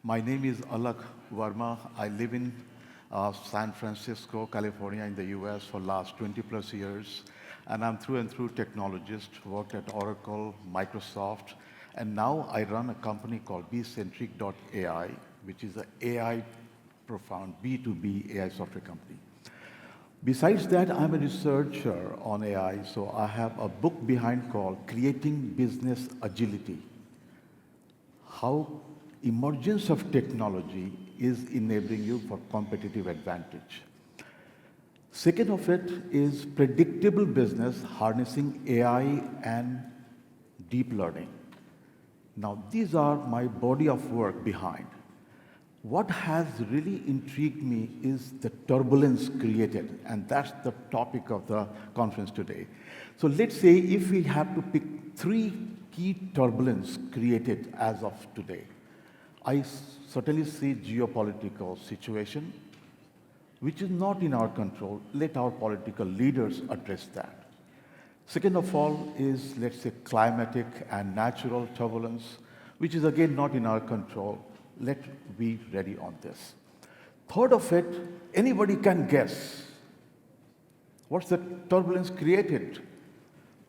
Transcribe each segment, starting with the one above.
My name is Alakh Verma. I live in San Francisco, California, in the US for last 20 plus years. And I'm through and through technologist, worked at Oracle, Microsoft, and now I run a company called BCentriqe.AI, which is an AI profound B2B AI software company. Besides that, I'm a researcher on AI, so I have a book behind called Creating Business Agility. How emergence of technology is enabling you for competitive advantage. Second of it is predictable business harnessing AI and deep learning. Now, these are my body of work behind. What has really intrigued me is the turbulence created, and that's the topic of the conference today. So let's say if we have to pick three key turbulence created as of today. I certainly see geopolitical situation, which is not in our control. Let our political leaders address that. Second of all is, let's say, climatic and natural turbulence, which is again not in our control. Let's be ready on this. Third of it, anybody can guess. What's the turbulence created?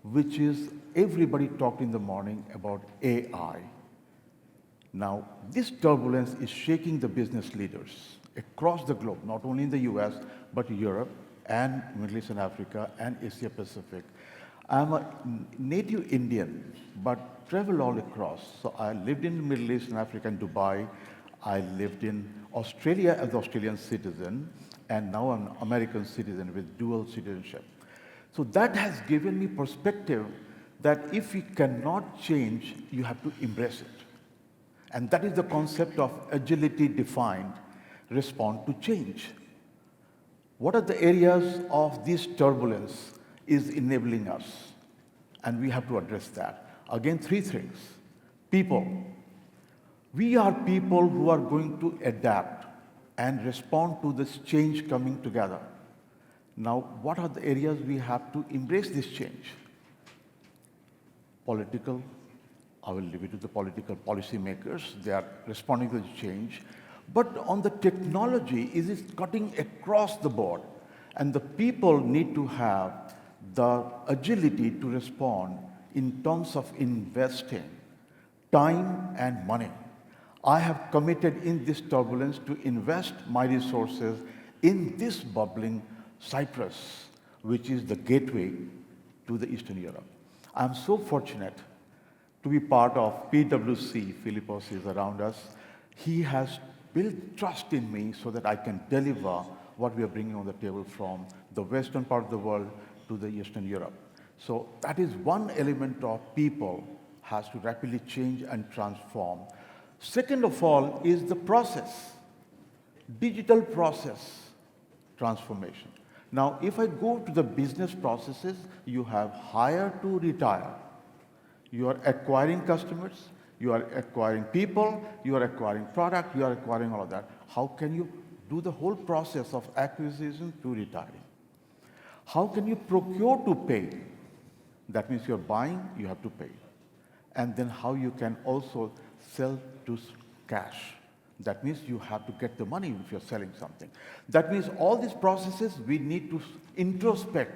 Which is everybody talked in the morning about AI. Now, this turbulence is shaking the business leaders across the globe, not only in the US, but Europe and Middle East and Africa and Asia Pacific. I'm a native Indian, but travel all across. So I lived in the Middle East and Africa and Dubai. I lived in Australia as an Australian citizen, and now I'm an American citizen with dual citizenship. So that has given me perspective that if you cannot change, you have to embrace it. And that is the concept of agility defined, respond to change. What are the areas of this turbulence is enabling us? And we have to address that. Again, three things. People. We are people who are going to adapt and respond to this change coming together. Now, what are the areas we have to embrace this change? Political. I will leave it to the political policymakers. They are responding to the change. But on the technology, is it cutting across the board? And the people need to have the agility to respond in terms of investing time and money. I have committed in this turbulence to invest my resources in this bubbling Cyprus, which is the gateway to the Eastern Europe. I'm so fortunate to be part of PwC. Philippos is around us. He has built trust in me so that I can deliver what we are bringing on the table from the western part of the world to the Eastern Europe. So that is one element of people has to rapidly change and transform. Second of all is the process, digital process transformation. Now, if I go to the business processes, you have hire to retire. You are acquiring customers, you are acquiring people, you are acquiring product, you are acquiring all of that. How can you do the whole process of acquisition to retiring? How can you procure to pay? That means you're buying, you have to pay. And then how you can also sell to cash. That means you have to get the money if you're selling something. That means all these processes we need to introspect.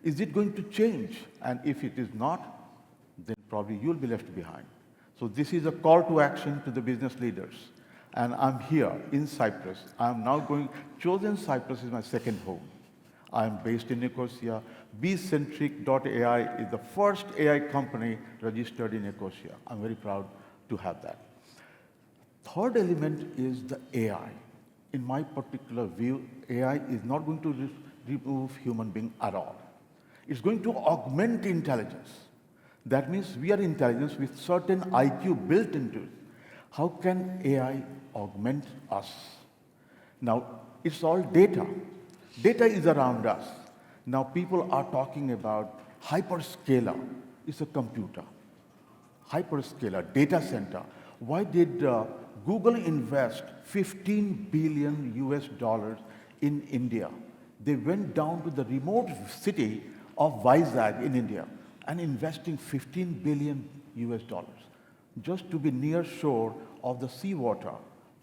Is it going to change? And if it is not, then probably you'll be left behind. So this is a call to action to the business leaders. And I'm here in Cyprus. I'm now chosen Cyprus is my second home. I'm based in Nicosia. BCentriqe.AI is the first AI company registered in Nicosia. I'm very proud to have that. Third element is the AI. In my particular view, AI is not going to remove human being at all. It's going to augment intelligence. That means we are intelligence with certain IQ built into it. How can AI augment us? Now, it's all data. Data is around us. Now, people are talking about hyperscaler. It's a computer. Hyperscaler, data center. Why did Google invest 15 billion US dollars in India? They went down to the remote city of Vizag in India and investing 15 billion US dollars just to be near shore of the seawater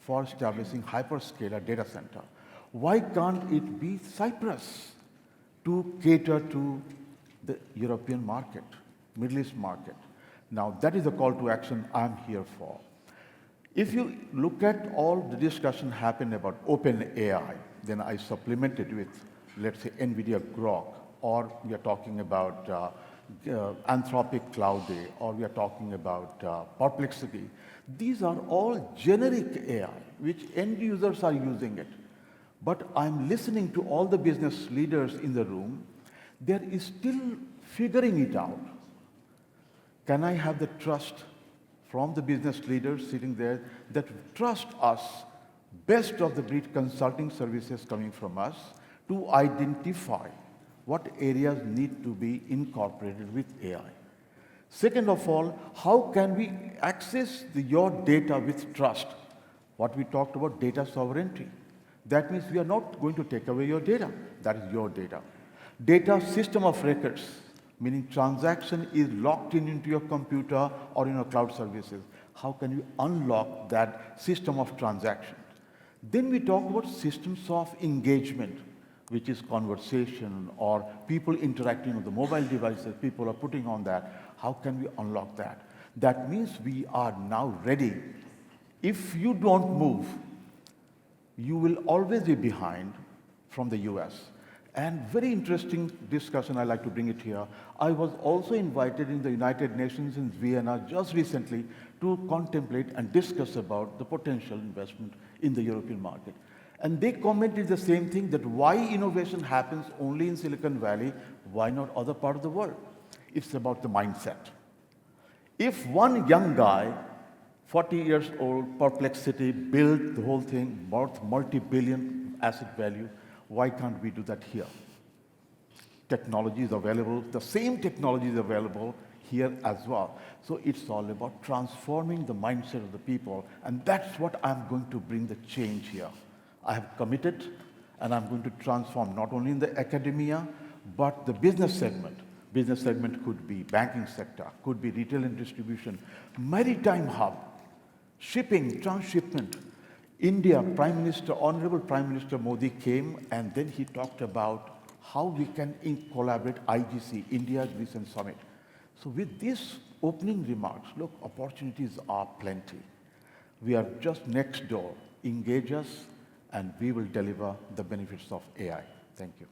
for establishing hyperscaler data center. Why can't it be Cyprus to cater to the European market, Middle East market? Now, that is the call to action I'm here for. If you look at all the discussion happened about open AI, then I supplemented with, let's say, NVIDIA Grok, or we are talking about Anthropic Cloud Day, or we are talking about Perplexity. These are all generic AI, which end users are using it. But I'm listening to all the business leaders in the room. There is still figuring it out. Can I have the trust from the business leaders sitting there that trust us, best of the breed consulting services coming from us, to identify what areas need to be incorporated with AI? Second of all, how can we access your data with trust? What we talked about, data sovereignty. That means we are not going to take away your data. That is your data. Data system of records, meaning transaction is locked in into your computer or in your cloud services. How can you unlock that system of transactions? Then we talk about systems of engagement, which is conversation or people interacting with the mobile devices, people are putting on that. How can we unlock that? That means we are now ready. If you don't move, you will always be behind from the US. And very interesting discussion, I like to bring it here. I was also invited in the United Nations in Vienna just recently to contemplate and discuss about the potential investment in the European market. And they commented the same thing, that why innovation happens only in Silicon Valley, why not other part of the world? It's about the mindset. If one young guy, 40 years old, Perplexity, built the whole thing, worth multi-billion asset value, why can't we do that here? Technology is available. The same technology is available here as well. So it's all about transforming the mindset of the people, and that's what I'm going to bring the change here. I have committed, and I'm going to transform not only in the academia, but the business segment. Business segment could be banking sector, could be retail and distribution, maritime hub, shipping, transshipment. India, Prime Minister, Honorable Prime Minister Modi came, and then he talked about how we can collaborate IGC, India's recent summit. So with these opening remarks, look, opportunities are plenty. We are just next door. Engage us, and we will deliver the benefits of AI. Thank you.